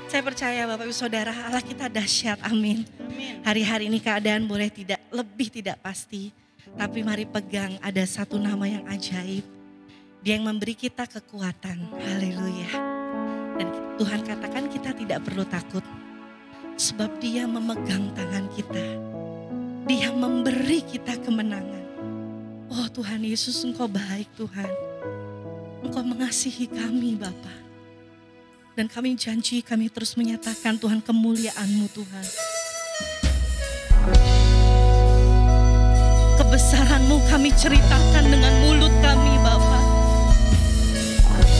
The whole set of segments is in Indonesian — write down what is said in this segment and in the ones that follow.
Saya percaya Bapak Ibu Saudara, Allah kita dahsyat, amin. Amin. Hari-hari ini keadaan boleh tidak pasti, tapi mari pegang ada satu nama yang ajaib. Dia yang memberi kita kekuatan, haleluya. Dan Tuhan katakan kita tidak perlu takut, sebab Dia memegang tangan kita. Dia memberi kita kemenangan. Oh Tuhan Yesus, Engkau baik Tuhan. Engkau mengasihi kami Bapa. Dan kami janji kami terus menyatakan Tuhan kemuliaan-Mu Tuhan. Kebesaran-Mu kami ceritakan dengan mulut kami Bapa.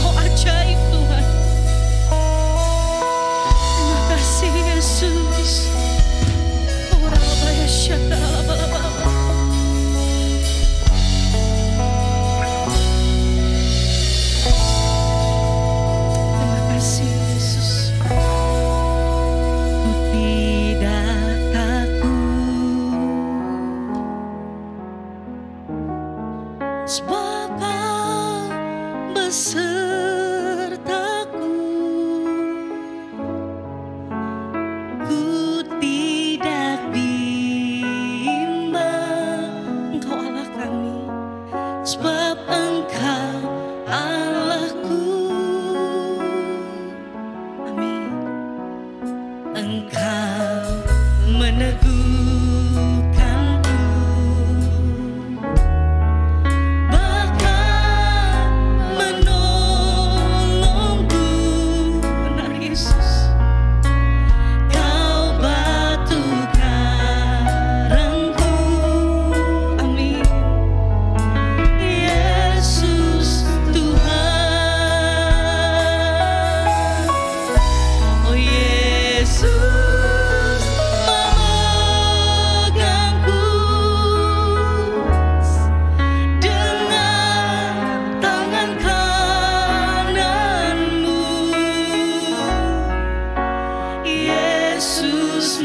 Oh ajaib Tuhan. Terima kasih Yesus. Oh Rabaya Syakala. Yesus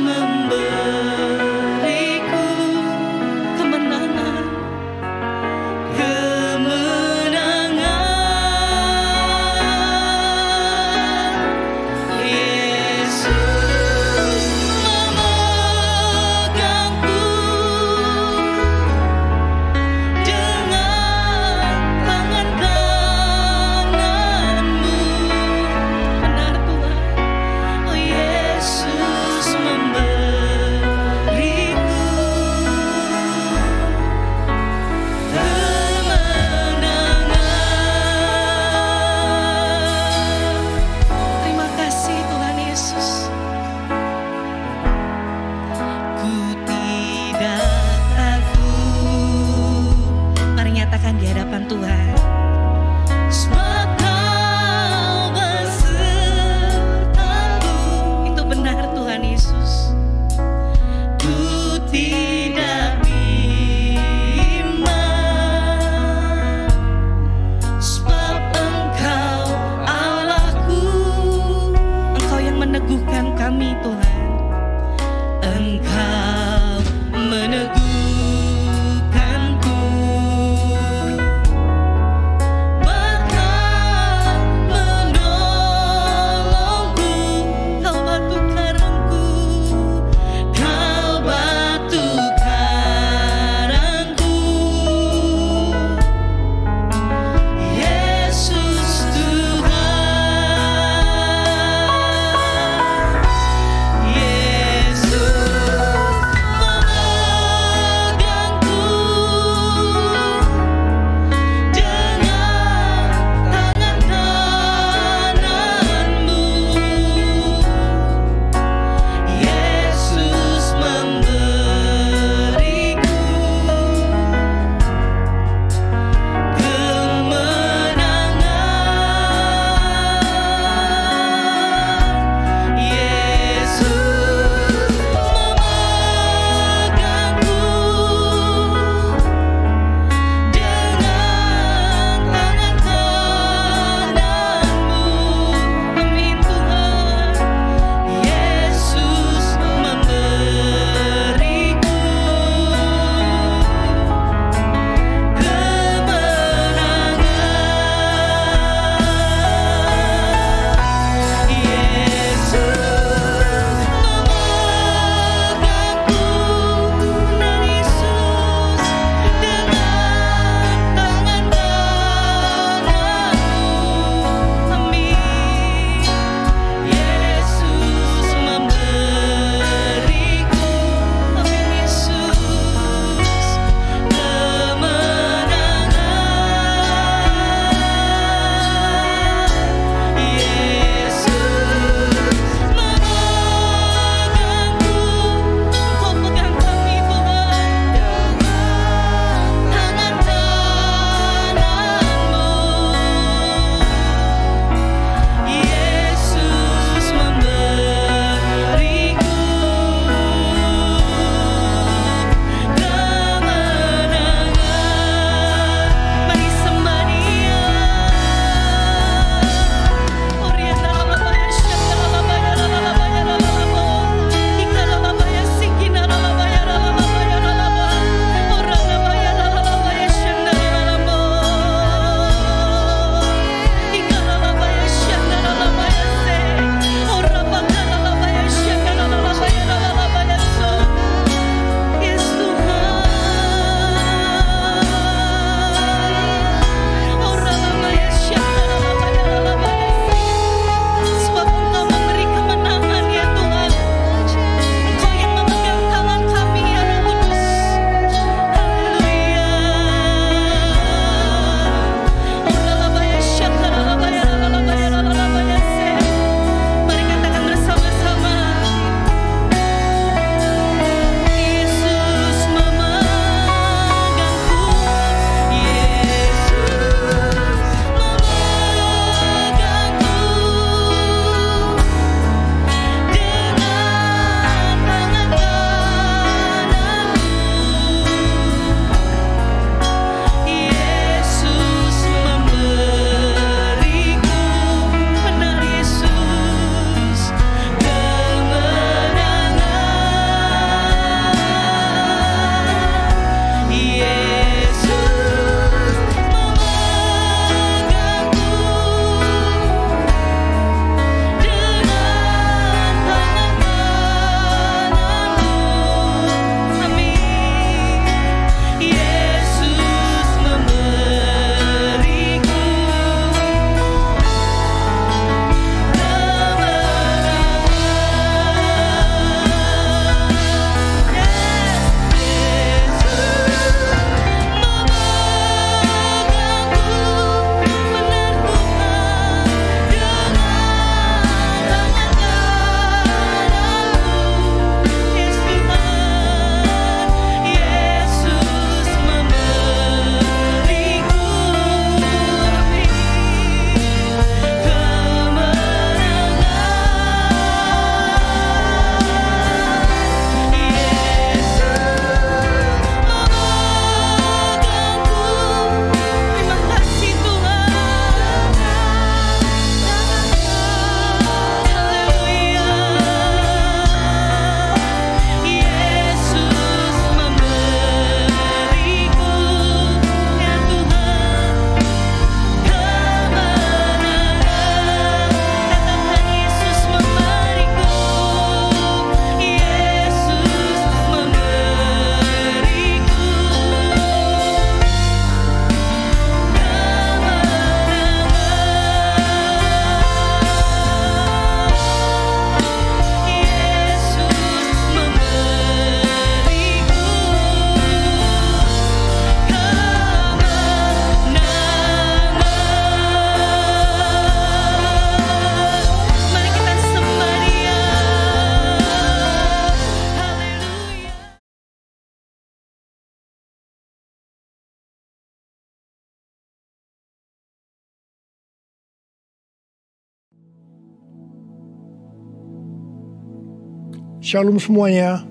Shalom semuanya.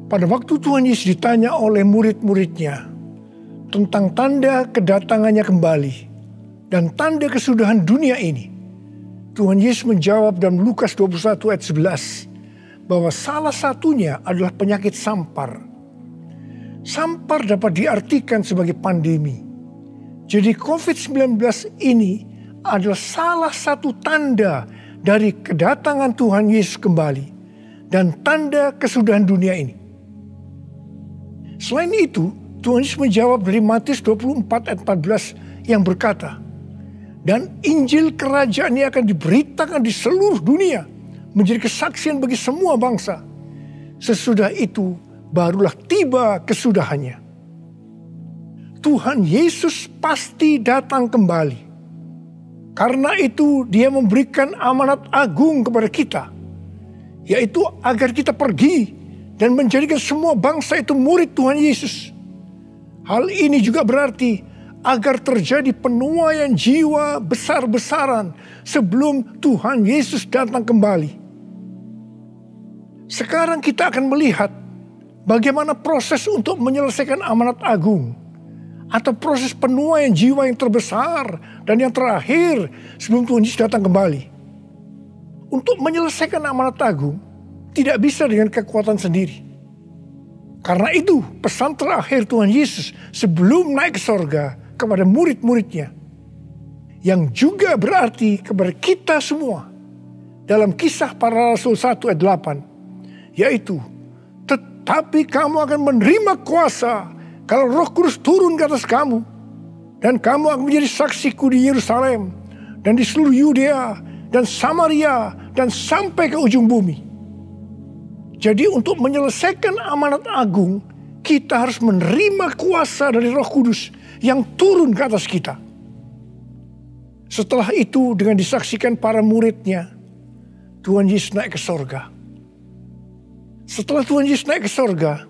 Pada waktu Tuhan Yesus ditanya oleh murid-muridnya tentang tanda kedatangannya kembali dan tanda kesudahan dunia ini, Tuhan Yesus menjawab dalam Lukas 21 ayat 11 bahwa salah satunya adalah penyakit sampar. Sampar dapat diartikan sebagai pandemi. Jadi COVID-19 ini adalah salah satu tanda dari kedatangan Tuhan Yesus kembali dan tanda kesudahan dunia ini. Selain itu, Tuhan Yesus menjawab dari Matius 24 ayat 14 yang berkata, dan Injil kerajaan ini akan diberitakan di seluruh dunia menjadi kesaksian bagi semua bangsa. Sesudah itu barulah tiba kesudahannya. Tuhan Yesus pasti datang kembali. Karena itu dia memberikan amanat agung kepada kita, yaitu agar kita pergi dan menjadikan semua bangsa itu murid Tuhan Yesus. Hal ini juga berarti agar terjadi penuaian jiwa besar-besaran sebelum Tuhan Yesus datang kembali. Sekarang kita akan melihat bagaimana proses untuk menyelesaikan amanat agung atau proses penuaian jiwa yang terbesar dan yang terakhir sebelum Tuhan Yesus datang kembali. Untuk menyelesaikan amanat agung tidak bisa dengan kekuatan sendiri. Karena itu pesan terakhir Tuhan Yesus sebelum naik ke sorga kepada murid-muridnya, yang juga berarti kepada kita semua dalam Kisah Para Rasul 1 ayat 8, yaitu tetapi kamu akan menerima kuasa kalau Roh Kudus turun ke atas kamu, dan kamu akan menjadi saksiku di Yerusalem dan di seluruh Yudea dan Samaria dan sampai ke ujung bumi. Jadi untuk menyelesaikan amanat agung, kita harus menerima kuasa dari Roh Kudus yang turun ke atas kita. Setelah itu dengan disaksikan para muridnya, Tuhan Yesus naik ke sorga. Setelah Tuhan Yesus naik ke sorga,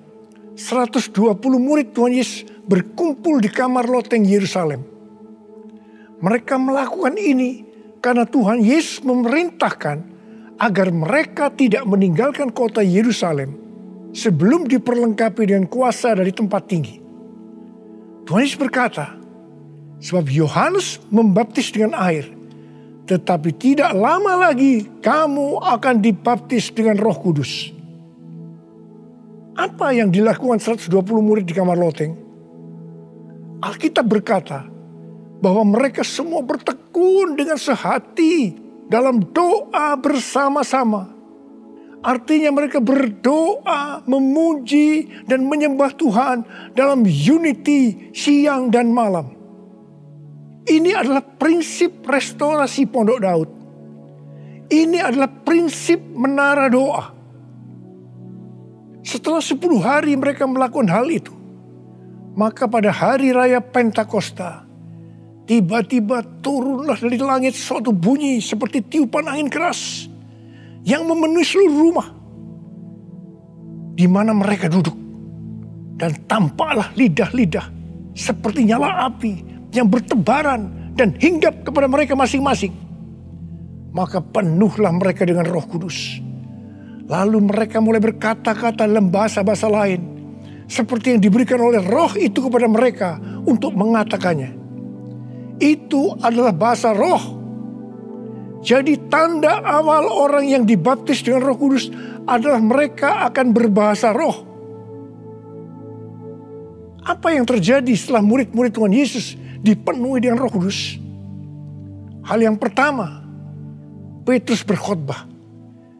120 murid Tuhan Yesus berkumpul di kamar loteng Yerusalem. Mereka melakukan ini karena Tuhan Yesus memerintahkan agar mereka tidak meninggalkan kota Yerusalem sebelum diperlengkapi dengan kuasa dari tempat tinggi. Tuhan Yesus berkata, sebab Yohanes membaptis dengan air, tetapi tidak lama lagi kamu akan dibaptis dengan Roh Kudus. Apa yang dilakukan 120 murid di kamar loteng? Alkitab berkata bahwa mereka semua bertekun dengan sehati dalam doa bersama-sama. Artinya mereka berdoa, memuji dan menyembah Tuhan dalam unity siang dan malam. Ini adalah prinsip restorasi Pondok Daud. Ini adalah prinsip menara doa. Setelah 10 hari mereka melakukan hal itu, maka pada hari raya Pentakosta, tiba-tiba turunlah dari langit suatu bunyi seperti tiupan angin keras yang memenuhi seluruh rumah di mana mereka duduk. Dan tampaklah lidah-lidah seperti nyala api yang bertebaran dan hinggap kepada mereka masing-masing. Maka penuhlah mereka dengan Roh Kudus. Lalu mereka mulai berkata-kata dalam bahasa-bahasa lain, seperti yang diberikan oleh Roh itu kepada mereka untuk mengatakannya. Itu adalah bahasa Roh. Jadi tanda awal orang yang dibaptis dengan Roh Kudus adalah mereka akan berbahasa Roh. Apa yang terjadi setelah murid-murid Tuhan Yesus dipenuhi dengan Roh Kudus? Hal yang pertama, Petrus berkhotbah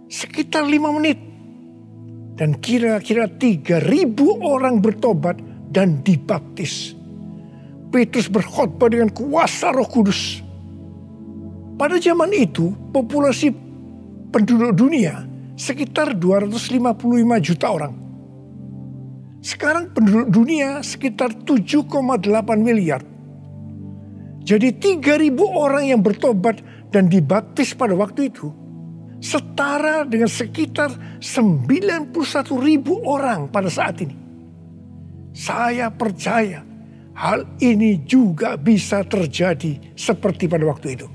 sekitar 5 menit. Dan kira-kira 3.000 orang bertobat dan dibaptis. Petrus berkhotbah dengan kuasa Roh Kudus. Pada zaman itu populasi penduduk dunia sekitar 255 juta orang. Sekarang penduduk dunia sekitar 7,8 miliar. Jadi 3.000 orang yang bertobat dan dibaptis pada waktu itu setara dengan sekitar 91.000 orang pada saat ini. Saya percaya hal ini juga bisa terjadi seperti pada waktu itu.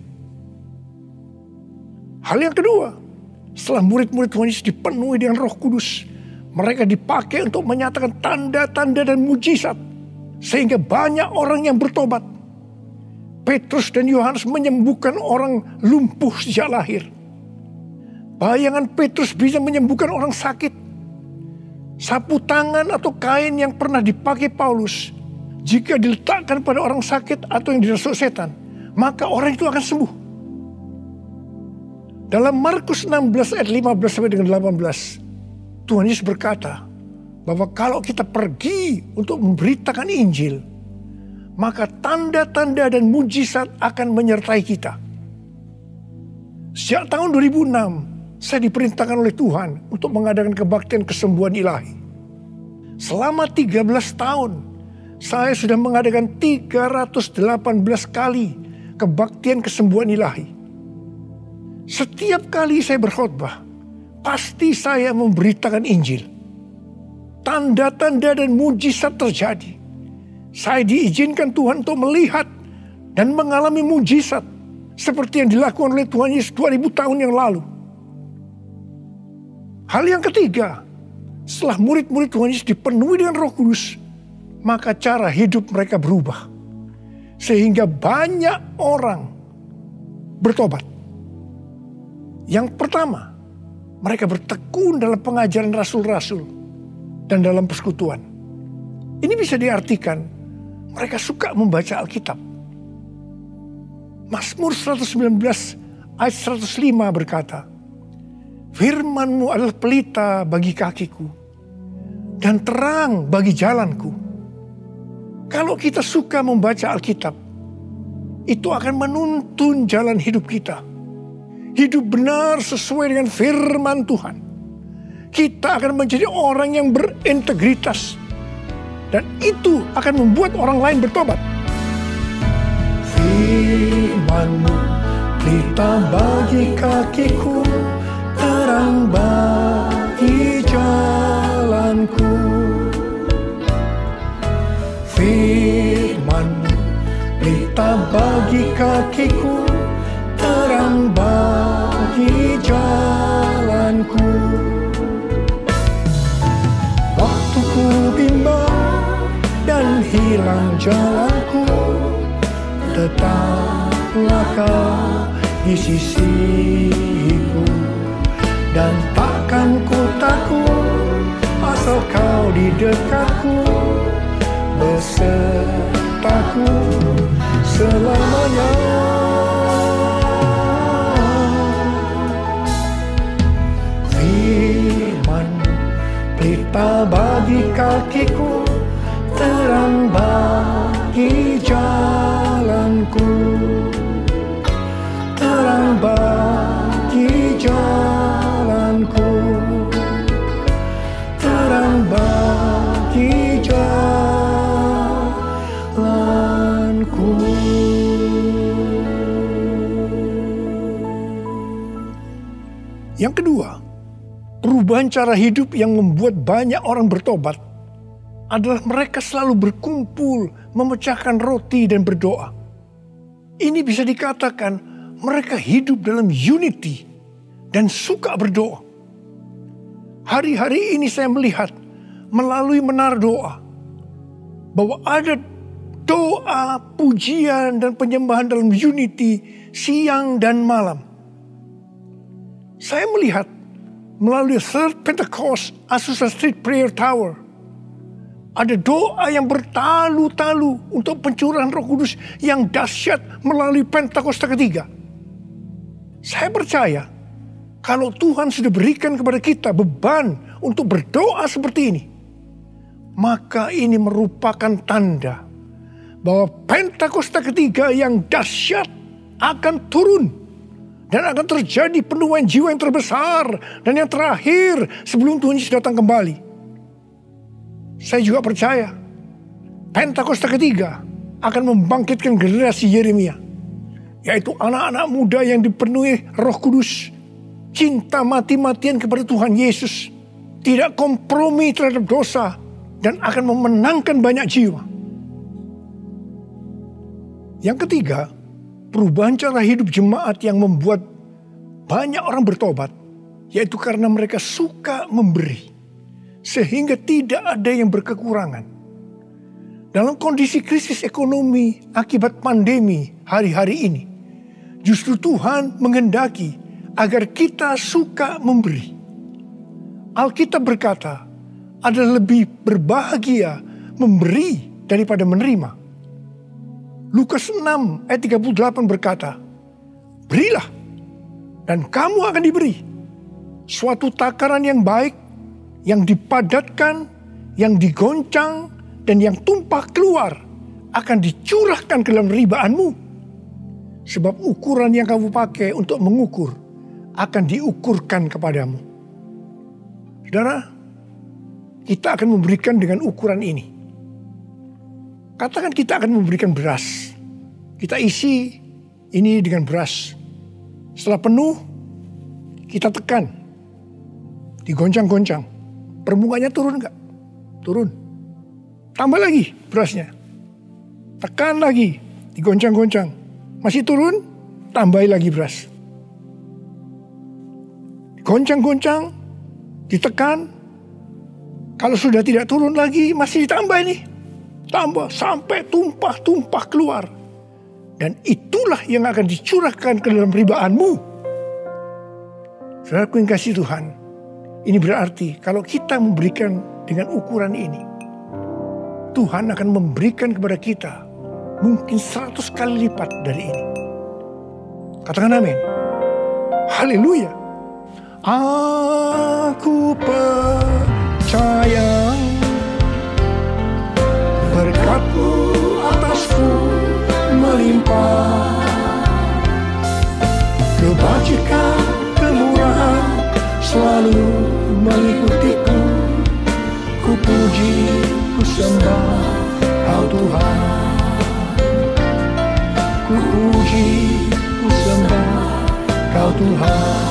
Hal yang kedua, Setelah murid-murid Tuhan Yesus dipenuhi dengan Roh Kudus, mereka dipakai untuk menyatakan tanda-tanda dan mujizat, sehingga banyak orang yang bertobat. Petrus dan Yohanes menyembuhkan orang lumpuh sejak lahir. Bayangan Petrus bisa menyembuhkan orang sakit. Sapu tangan atau kain yang pernah dipakai Paulus, jika diletakkan pada orang sakit atau yang dirasuk setan, maka orang itu akan sembuh. Dalam Markus 16 ayat 15 sampai dengan 18, Tuhan Yesus berkata bahwa kalau kita pergi untuk memberitakan Injil, maka tanda-tanda dan mujizat akan menyertai kita. Sejak tahun 2006, saya diperintahkan oleh Tuhan untuk mengadakan kebaktian kesembuhan ilahi. Selama 13 tahun, saya sudah mengadakan 318 kali kebaktian kesembuhan ilahi. Setiap kali saya berkhotbah, pasti saya memberitakan Injil. Tanda-tanda dan mujizat terjadi. Saya diizinkan Tuhan untuk melihat dan mengalami mujizat seperti yang dilakukan oleh Tuhan Yesus 2000 tahun yang lalu. Hal yang ketiga, setelah murid-murid Tuhan Yesus dipenuhi dengan Roh Kudus, maka cara hidup mereka berubah. Sehingga banyak orang bertobat. Yang pertama, mereka bertekun dalam pengajaran rasul-rasul dan dalam persekutuan. Ini bisa diartikan mereka suka membaca Alkitab. Mazmur 119 ayat 105 berkata, "Firman-Mu adalah pelita bagi kakiku dan terang bagi jalanku." Kalau kita suka membaca Alkitab, itu akan menuntun jalan hidup kita. Hidup benar sesuai dengan firman Tuhan. Kita akan menjadi orang yang berintegritas. Dan itu akan membuat orang lain bertobat. Firman-Mu pelita bagi kakiku, terang bagi jalanku. Firman-Mu pelita bagi kakiku, terang bagi jalanku. Waktu ku bimbang dan hilang jalanku, tetaplah Kau di sisiku. Dan takkan ku takut asal Kau di dekatku, besertaku selamanya. Firman-Mu pelita bagi kakiku, terang bagi jalanku. Terang bagi jalanku. Terang bagi jalanku. Yang kedua, perubahan cara hidup yang membuat banyak orang bertobat adalah mereka selalu berkumpul, memecahkan roti dan berdoa. Ini bisa dikatakan mereka hidup dalam unity dan suka berdoa. Hari-hari ini saya melihat melalui menara doa bahwa ada doa, pujian dan penyembahan dalam unity siang dan malam. Saya melihat melalui Third Pentecost Azusa Street Prayer Tower, ada doa yang bertalu-talu untuk pencurahan Roh Kudus yang dahsyat melalui Pentakosta ketiga. Saya percaya kalau Tuhan sudah berikan kepada kita beban untuk berdoa seperti ini, maka ini merupakan tanda bahwa Pentakosta ketiga yang dahsyat akan turun. Dan akan terjadi penuaian jiwa yang terbesar dan yang terakhir sebelum Tuhan Yesus datang kembali. Saya juga percaya Pentakosta ketiga akan membangkitkan generasi Yeremia, yaitu anak-anak muda yang dipenuhi Roh Kudus, cinta mati-matian kepada Tuhan Yesus, tidak kompromi terhadap dosa, dan akan memenangkan banyak jiwa. Yang ketiga, perubahan cara hidup jemaat yang membuat banyak orang bertobat Yaitu karena mereka suka memberi, sehingga tidak ada yang berkekurangan. Dalam kondisi krisis ekonomi akibat pandemi hari-hari ini, justru Tuhan menghendaki agar kita suka memberi. Alkitab berkata, adalah lebih berbahagia memberi daripada menerima. Lukas 6 ayat 38 berkata, berilah dan kamu akan diberi. Suatu takaran yang baik, yang dipadatkan, yang digoncang, dan yang tumpah keluar akan dicurahkan ke dalam ribaanmu. Sebab ukuran yang kamu pakai untuk mengukur akan diukurkan kepadamu. Saudara, kita akan memberikan dengan ukuran ini. Katakan kita akan memberikan beras. Kita isi ini dengan beras. Setelah penuh, kita tekan. Digoncang-goncang. Permukaannya turun enggak? Turun. Tambah lagi berasnya. Tekan lagi. Digoncang-goncang. Masih turun, tambahi lagi beras. Digoncang-goncang, ditekan. Kalau sudah tidak turun lagi, masih ditambah ini. Tambah sampai tumpah-tumpah keluar. Dan itulah yang akan dicurahkan ke dalam ribaanmu. Saudaraku yang kasih Tuhan, ini berarti kalau kita memberikan dengan ukuran ini, Tuhan akan memberikan kepada kita mungkin 100 kali lipat dari ini. Katakan amin. Haleluya. Aku percaya berkat-Mu atasku melimpah. Kebajikan, kemurahan selalu mengikutiku. Ku puji, ku sembah Kau Tuhan. Ku puji, ku sembah Kau Tuhan.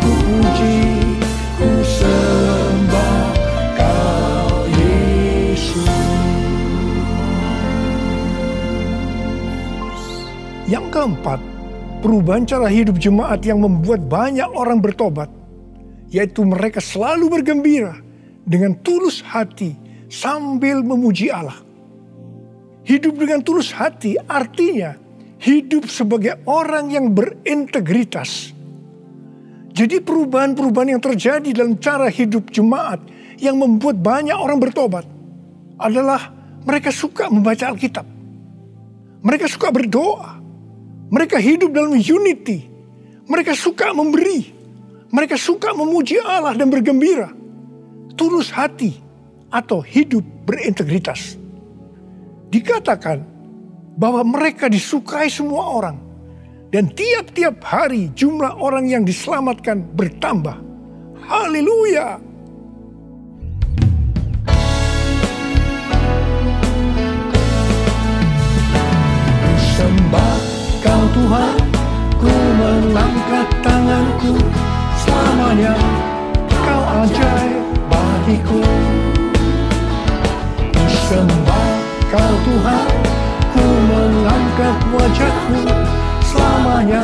Ku puji, ku sembah Kau Yesus. Yang keempat, perubahan cara hidup jemaat yang membuat banyak orang bertobat, yaitu mereka selalu bergembira dengan tulus hati sambil memuji Allah. Hidup dengan tulus hati artinya hidup sebagai orang yang berintegritas. Jadi perubahan-perubahan yang terjadi dalam cara hidup jemaat yang membuat banyak orang bertobat adalah mereka suka membaca Alkitab. Mereka suka berdoa. Mereka hidup dalam unity. Mereka suka memberi. Mereka suka memuji Allah dan bergembira. Tulus hati atau hidup berintegritas. Dikatakan bahwa mereka disukai semua orang. Dan tiap-tiap hari jumlah orang yang diselamatkan bertambah. Haleluya. Sembah Kau Tuhan, ku mengangkat tanganku. Selamanya Kau ajaib bagiku. Ku sembah Kau Tuhan, ku mengangkat wajahku. Selamanya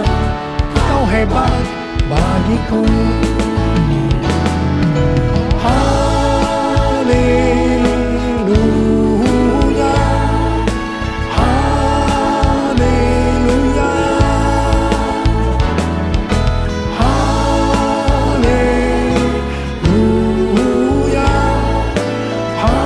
Kau hebat bagiku. Haleluya, haleluya, haleluya, haleluya.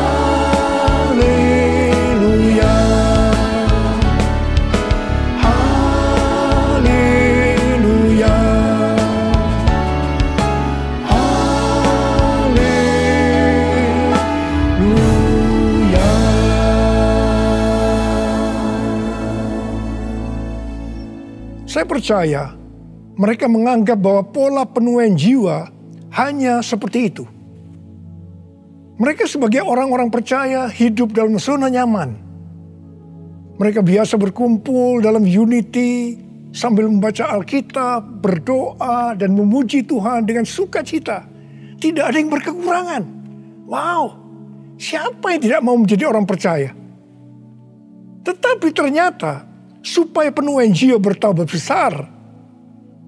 Saya percaya mereka menganggap bahwa pola penuaian jiwa hanya seperti itu. Mereka sebagai orang-orang percaya hidup dalam zona nyaman. Mereka biasa berkumpul dalam unity sambil membaca Alkitab, berdoa dan memuji Tuhan dengan sukacita. Tidak ada yang berkekurangan. Wow, siapa yang tidak mau menjadi orang percaya? Tetapi ternyata supaya penuaian jiwa bertambah besar,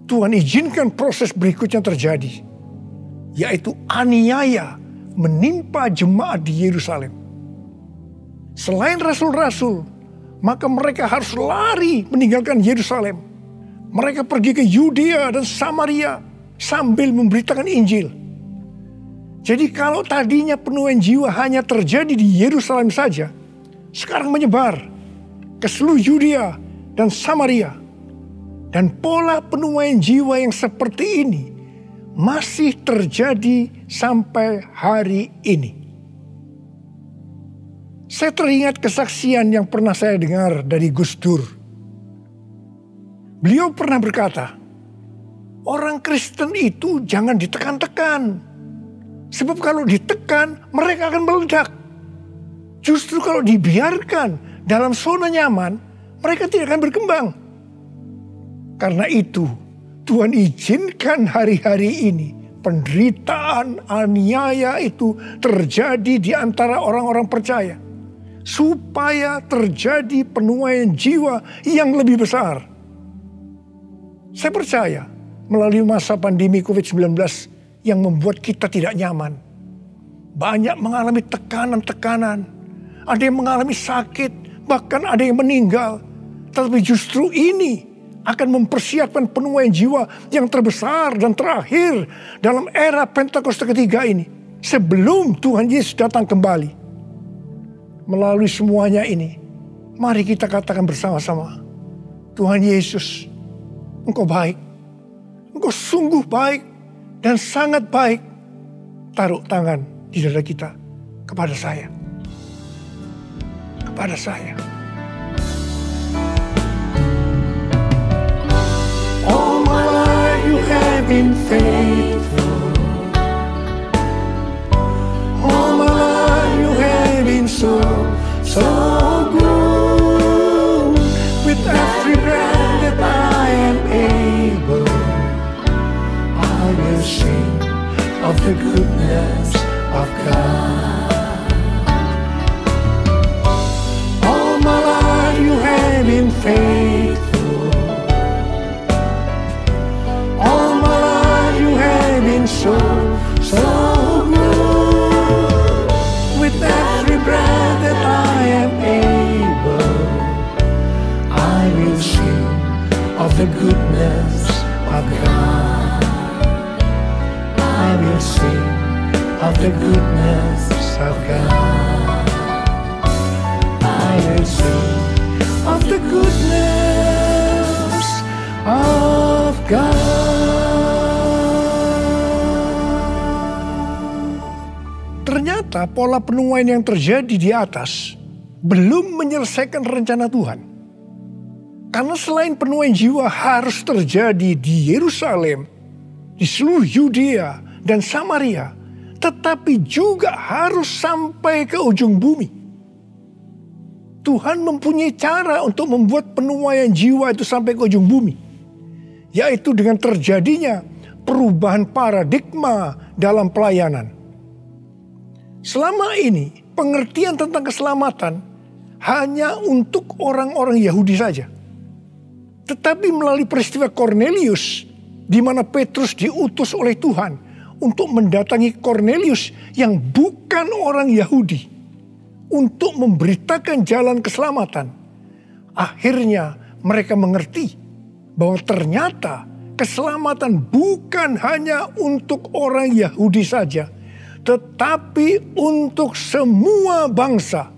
Tuhan izinkan proses berikutnya terjadi, yaitu aniaya menimpa jemaat di Yerusalem. Selain rasul-rasul, maka mereka harus lari meninggalkan Yerusalem. Mereka pergi ke Yudea dan Samaria sambil memberitakan Injil. Jadi kalau tadinya penuaian jiwa hanya terjadi di Yerusalem saja, sekarang menyebar ke seluruh Yudea dan Samaria. Dan pola penuaian jiwa yang seperti ini masih terjadi sampai hari ini. Saya teringat kesaksian yang pernah saya dengar dari Gus Dur. Beliau pernah berkata, orang Kristen itu jangan ditekan-tekan. Sebab kalau ditekan, mereka akan meledak. Justru kalau dibiarkan dalam zona nyaman, mereka tidak akan berkembang. Karena itu, Tuhan izinkan hari-hari ini penderitaan, aniaya itu terjadi di antara orang-orang percaya. Supaya terjadi penuaian jiwa yang lebih besar. Saya percaya melalui masa pandemi COVID-19 yang membuat kita tidak nyaman. Banyak mengalami tekanan-tekanan. Ada yang mengalami sakit, bahkan ada yang meninggal. Tetapi justru ini akan mempersiapkan penuaian jiwa yang terbesar dan terakhir dalam era Pentakosta ketiga ini. Sebelum Tuhan Yesus datang kembali. Melalui semuanya ini, mari kita katakan bersama-sama, Tuhan Yesus, Engkau baik. Engkau sungguh baik dan sangat baik. Taruh tangan di dada kita kepada saya. Kepada saya. All my life you have been faithful. All my life you have been so good. With every breath that I am able, I will sing of the goodness of God. All my life you have been faithful. So good. With every breath that I am able, I will sing of the goodness of God. I will sing of the goodness of God. I will sing of the goodness of God. Ternyata pola penuaian yang terjadi di atas belum menyelesaikan rencana Tuhan. Karena selain penuaian jiwa harus terjadi di Yerusalem, di seluruh Yudea dan Samaria, tetapi juga harus sampai ke ujung bumi. Tuhan mempunyai cara untuk membuat penuaian jiwa itu sampai ke ujung bumi, yaitu dengan terjadinya perubahan paradigma dalam pelayanan. Selama ini, pengertian tentang keselamatan hanya untuk orang-orang Yahudi saja. Tetapi melalui peristiwa Kornelius, di mana Petrus diutus oleh Tuhan untuk mendatangi Kornelius yang bukan orang Yahudi, untuk memberitakan jalan keselamatan. Akhirnya mereka mengerti bahwa ternyata keselamatan bukan hanya untuk orang Yahudi saja, tetapi untuk semua bangsa.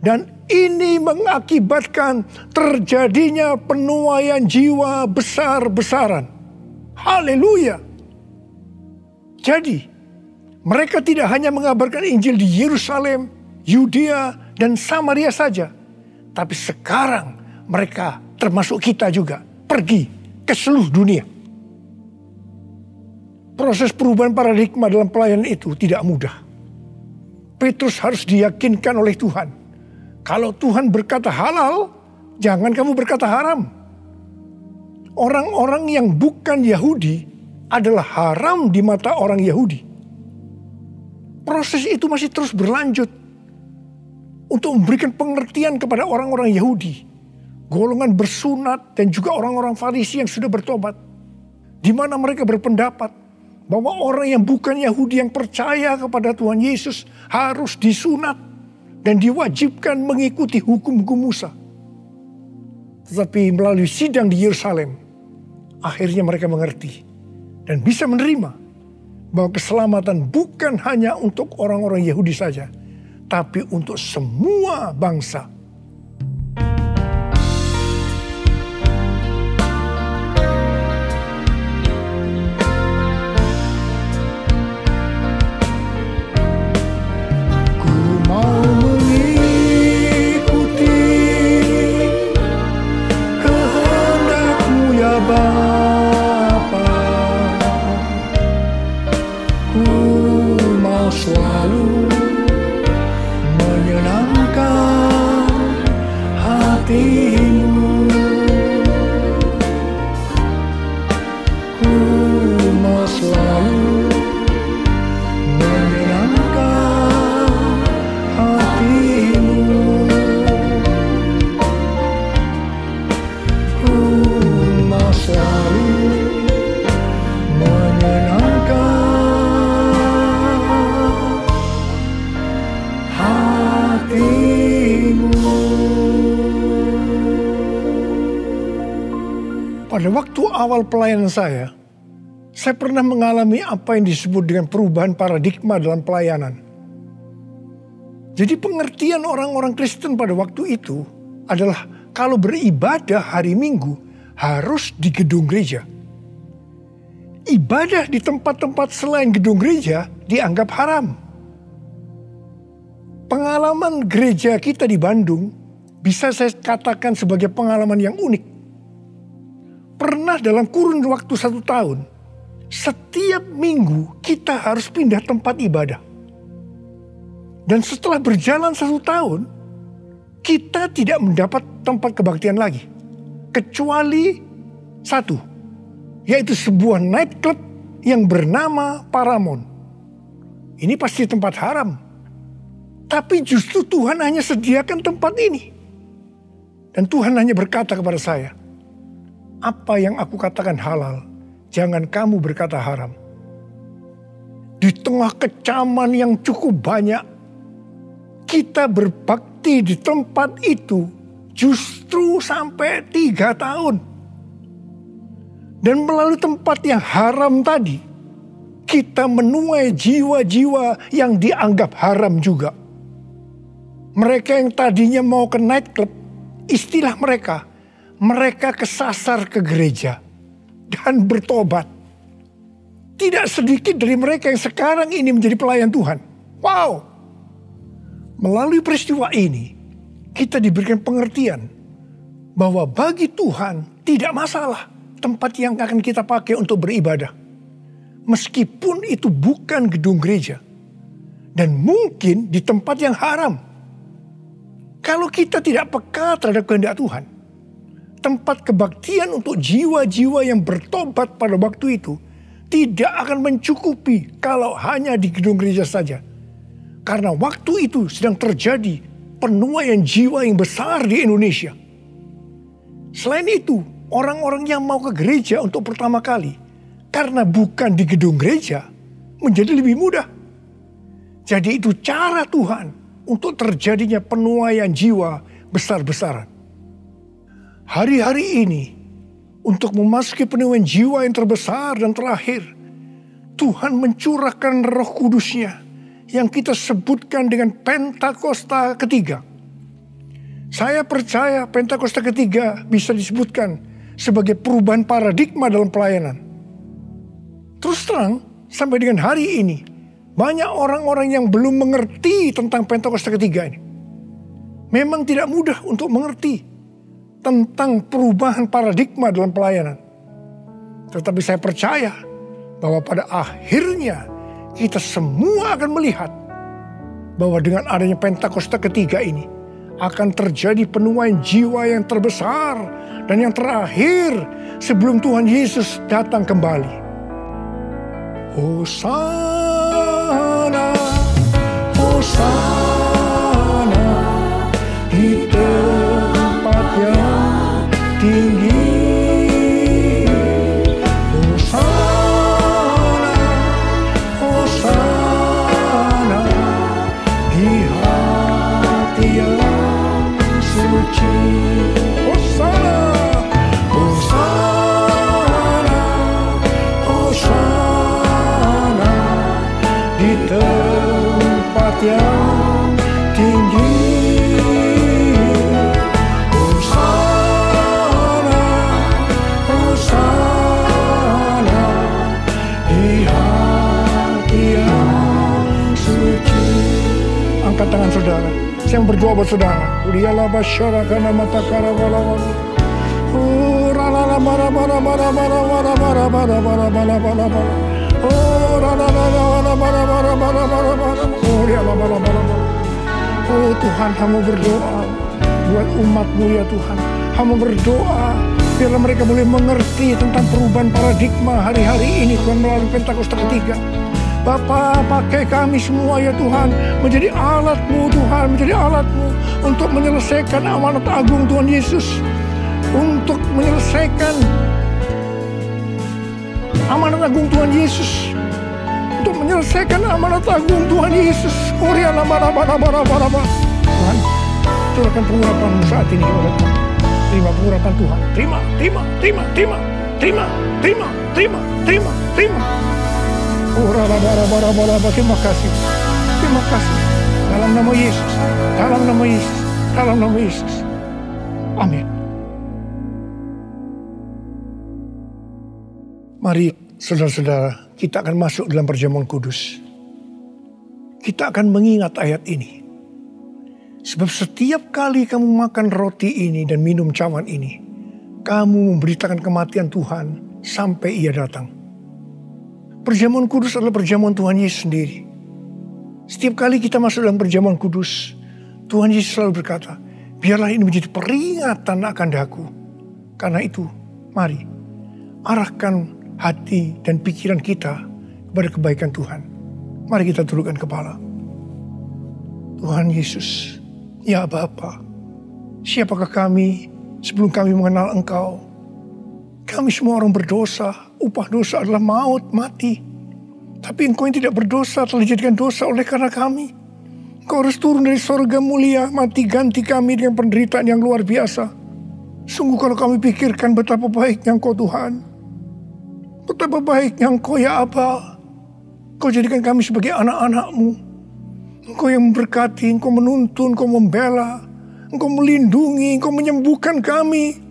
Dan ini mengakibatkan terjadinya penuaian jiwa besar-besaran. Haleluya. Jadi, mereka tidak hanya mengabarkan Injil di Yerusalem, Yudea, dan Samaria saja. Tapi sekarang mereka, termasuk kita juga, pergi ke seluruh dunia. Proses perubahan paradigma dalam pelayanan itu tidak mudah. Petrus harus diyakinkan oleh Tuhan. Kalau Tuhan berkata halal, jangan kamu berkata haram. Orang-orang yang bukan Yahudi adalah haram di mata orang Yahudi. Proses itu masih terus berlanjut untuk memberikan pengertian kepada orang-orang Yahudi, golongan bersunat dan juga orang-orang Farisi yang sudah bertobat. di mana mereka berpendapat bahwa orang yang bukan Yahudi yang percaya kepada Tuhan Yesus harus disunat dan diwajibkan mengikuti hukum-hukum Musa. Tetapi melalui sidang di Yerusalem, akhirnya mereka mengerti dan bisa menerima bahwa keselamatan bukan hanya untuk orang-orang Yahudi saja, tapi untuk semua bangsa. Selalu menyenangkan hatimu. Ku mau selalu menyenangkan hatimu. Ku mau selalu menyenangkan pada waktu awal pelayanan saya pernah mengalami apa yang disebut dengan perubahan paradigma dalam pelayanan. Jadi pengertian orang-orang Kristen pada waktu itu adalah kalau beribadah hari Minggu harus di gedung gereja. Ibadah di tempat-tempat selain gedung gereja dianggap haram. Pengalaman gereja kita di Bandung bisa saya katakan sebagai pengalaman yang unik. Pernah dalam kurun waktu 1 tahun, setiap minggu kita harus pindah tempat ibadah. Dan setelah berjalan 1 tahun, kita tidak mendapat tempat kebaktian lagi. Kecuali satu, yaitu sebuah nightclub yang bernama Paramount. Ini pasti tempat haram. Tapi justru Tuhan hanya sediakan tempat ini. Dan Tuhan hanya berkata kepada saya, apa yang aku katakan halal, jangan kamu berkata haram. Di tengah kecaman yang cukup banyak, kita berbakti di tempat itu justru sampai 3 tahun. Dan melalui tempat yang haram tadi, kita menuai jiwa-jiwa yang dianggap haram juga. Mereka yang tadinya mau ke nightclub, istilah mereka kesasar ke gereja dan bertobat. Tidak sedikit dari mereka yang sekarang ini menjadi pelayan Tuhan. Wow! Melalui peristiwa ini, kita diberikan pengertian bahwa bagi Tuhan tidak masalah tempat yang akan kita pakai untuk beribadah. Meskipun itu bukan gedung gereja. Dan mungkin di tempat yang haram. Kalau kita tidak peka terhadap kehendak Tuhan, tempat kebaktian untuk jiwa-jiwa yang bertobat pada waktu itu tidak akan mencukupi kalau hanya di gedung gereja saja. Karena waktu itu sedang terjadi penuaian jiwa yang besar di Indonesia. Selain itu, orang-orang yang mau ke gereja untuk pertama kali, karena bukan di gedung gereja, menjadi lebih mudah. Jadi itu cara Tuhan untuk terjadinya penuaian jiwa besar-besaran. Hari-hari ini, untuk memasuki penuaian jiwa yang terbesar dan terakhir, Tuhan mencurahkan Roh Kudus-Nya yang kita sebutkan dengan Pentakosta ketiga. Saya percaya Pentakosta ketiga bisa disebutkan sebagai perubahan paradigma dalam pelayanan. Terus terang, sampai dengan hari ini, banyak orang-orang yang belum mengerti tentang Pentakosta ketiga ini. Memang tidak mudah untuk mengerti tentang perubahan paradigma dalam pelayanan. Tetapi saya percaya bahwa pada akhirnya kita semua akan melihat bahwa dengan adanya Pentakosta ketiga ini akan terjadi penuaian jiwa yang terbesar dan yang terakhir sebelum Tuhan Yesus datang kembali. Hosana, Hosana di tempat yang tinggi. Hosana. yang berdoa buat saudara. Udialah basyara kana matakara walawan. Ralala bara bara bara bara bara bara bara bara bara bara bara. Ralala bara bara bara bara bara bara. Udialah bara bara bara. Tuhan, hamba berdoa buat umat-Mu ya Tuhan. Hamba berdoa biarlah mereka boleh mengerti tentang perubahan paradigma hari-hari ini Tuhan melalui Pentakosta ketiga. Bapa, pakai kami semua ya Tuhan menjadi alat-Mu Tuhan, menjadi alat-Mu untuk menyelesaikan amanat agung Tuhan Yesus, untuk menyelesaikan amanat agung Tuhan Yesus, untuk menyelesaikan amanat agung Tuhan Yesus. Tuhan, curahkan pengurapan-Mu saat ini kepada kami. Terima pengurapan Tuhan. Terima. Terima kasih. Terima kasih. Dalam nama Yesus. Dalam nama Yesus. Dalam nama Yesus. Amin. Mari saudara-saudara, kita akan masuk dalam perjamuan kudus. Kita akan mengingat ayat ini. Sebab setiap kali kamu makan roti ini dan minum cawan ini, kamu memberitakan kematian Tuhan sampai Ia datang. Perjamuan kudus adalah perjamuan Tuhan Yesus sendiri. Setiap kali kita masuk dalam perjamuan kudus, Tuhan Yesus selalu berkata, biarlah ini menjadi peringatan akan daku. Karena itu, mari arahkan hati dan pikiran kita kepada kebaikan Tuhan. Mari kita tundukkan kepala. Tuhan Yesus, ya Bapa, siapakah kami sebelum kami mengenal Engkau? Kami semua orang berdosa, upah dosa adalah maut, mati. Tapi Engkau yang tidak berdosa telah dijadikan dosa oleh karena kami. Engkau harus turun dari sorga mulia, mati ganti kami dengan penderitaan yang luar biasa. Sungguh kalau kami pikirkan betapa baiknya Engkau Tuhan. Betapa baiknya Engkau ya Aba. Engkau jadikan kami sebagai anak-anak-Mu. Engkau yang memberkati, Engkau menuntun, Engkau membela, Engkau melindungi, Engkau menyembuhkan kami.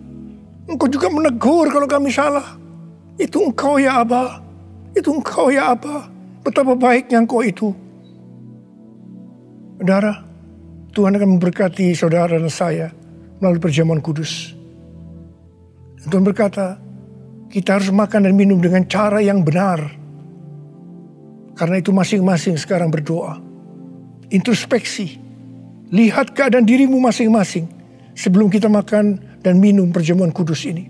Engkau juga menegur kalau kami salah. Itu Engkau ya Aba. Itu Engkau ya Aba. Betapa baiknya Engkau itu. Saudara, Tuhan akan memberkati saudara dan saya melalui perjamuan kudus. Dan Tuhan berkata, kita harus makan dan minum dengan cara yang benar. Karena itu masing-masing sekarang berdoa. Introspeksi. Lihat keadaan dirimu masing-masing sebelum kita makan dan minum perjamuan kudus ini.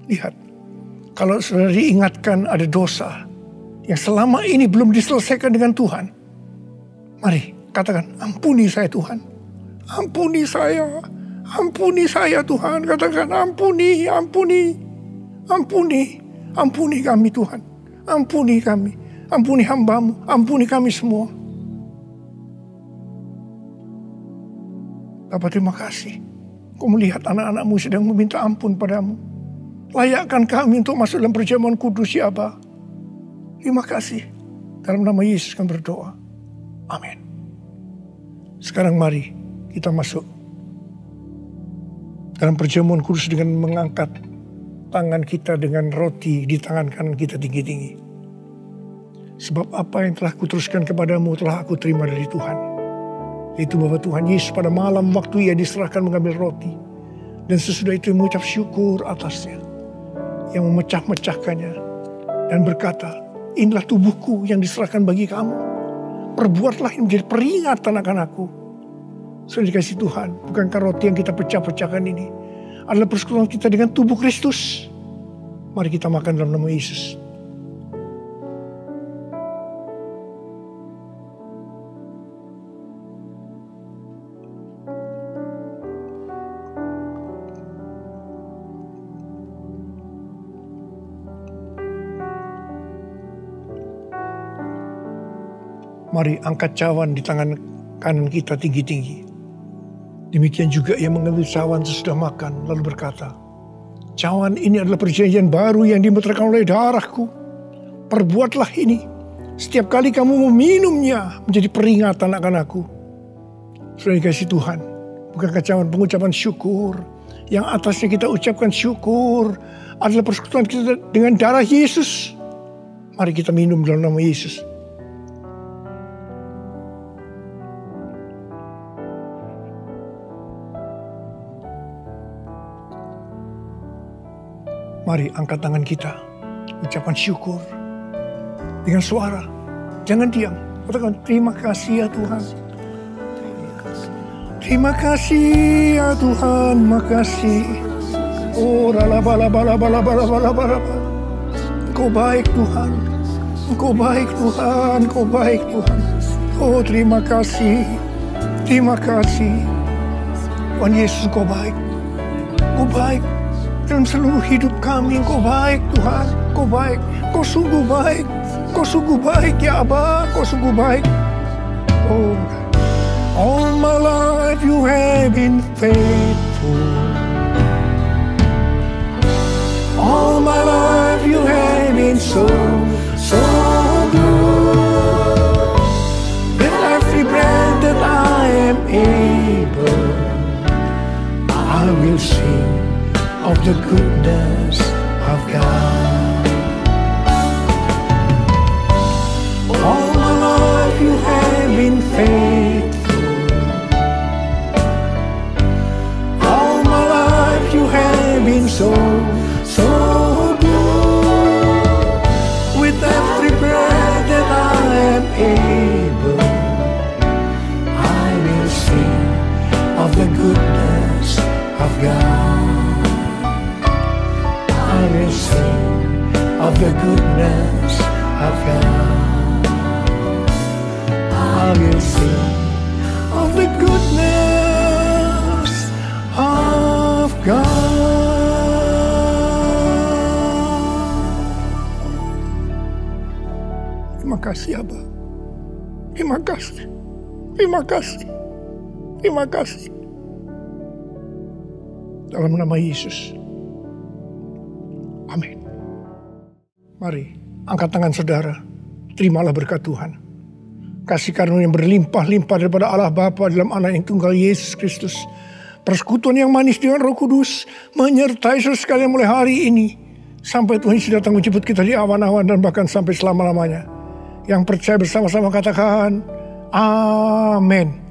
Lihat. Kalau saudara diingatkan ada dosa yang selama ini belum diselesaikan dengan Tuhan. Mari katakan, ampuni saya Tuhan. Ampuni saya. Ampuni saya Tuhan. Katakan, ampuni, ampuni. Ampuni. Ampuni kami Tuhan. Ampuni kami. Ampuni hamba-Mu. Ampuni kami semua. Bapa, terima kasih. Kau melihat anak-anak-Mu sedang meminta ampun padamu. Layakkan kami untuk masuk dalam perjamuan kudus ya Aba. Terima kasih. Dalam nama Yesus kami berdoa. Amin. Sekarang mari kita masuk dalam perjamuan kudus dengan mengangkat tangan kita dengan roti di tangan kanan kita tinggi-tinggi. Sebab apa yang telah kuteruskan kepadamu telah aku terima dari Tuhan. Yaitu bahwa Tuhan Yesus pada malam waktu Ia diserahkan mengambil roti. Dan sesudah itu mengucap syukur atasnya. Yang memecah-mecahkannya. Dan berkata, inilah tubuhku yang diserahkan bagi kamu. Perbuatlah ini menjadi peringatan akan aku. Sudah dikasih Tuhan. Bukankah roti yang kita pecah-pecahkan ini adalah persekutuan kita dengan tubuh Kristus. Mari kita makan dalam nama Yesus. Mari angkat cawan di tangan kanan kita tinggi-tinggi. Demikian juga Ia mengambil cawan sesudah makan lalu berkata, cawan ini adalah perjanjian baru yang dimeteraikan oleh darahku. Perbuatlah ini setiap kali kamu meminumnya menjadi peringatan akan aku. Sudah dikasih Tuhan. Bukankah cawan pengucapan syukur yang atasnya kita ucapkan syukur adalah persekutuan kita dengan darah Yesus. Mari kita minum dalam nama Yesus. Mari angkat tangan kita. Ucapan syukur. Dengan suara. Jangan diam. Katakan terima kasih ya Tuhan. Terima kasih ya Tuhan. Makasih. Oh ralabalabalabalabalabalabala. Engkau baik Tuhan. Engkau baik Tuhan. Engkau baik Tuhan. Oh terima kasih. Terima kasih. Tuhan Yesus Engkau baik. Engkau baik. Dalam seluruh hidup kami Engkau baik Tuhan. Engkau baik. Engkau sungguh baik. Engkau sungguh baik ya Aba. Engkau sungguh baik. Oh, all my life you have been faithful. All my life you have been so good. With every breath that I am able, I will sing of the goodness of God. All my life you have been faithful. All my life you have been so good. With every breath that I am able, I will sing of the goodness of God. I will sing of the goodness of God. I will sing of the goodness of God. Terima kasih Abah. Terima kasih. Terima kasih. Terima kasih. Dalam nama Yesus. Amin. Mari angkat tangan saudara. Terimalah berkat Tuhan. Kasih karunia yang berlimpah-limpah daripada Allah Bapa dalam Anak yang tunggal Yesus Kristus. Persekutuan yang manis dengan Roh Kudus menyertai saudara sekalian mulai hari ini. Sampai Tuhan Yesus datang menjemput kita di awan-awan dan bahkan sampai selama-lamanya. Yang percaya bersama-sama katakan, Amin.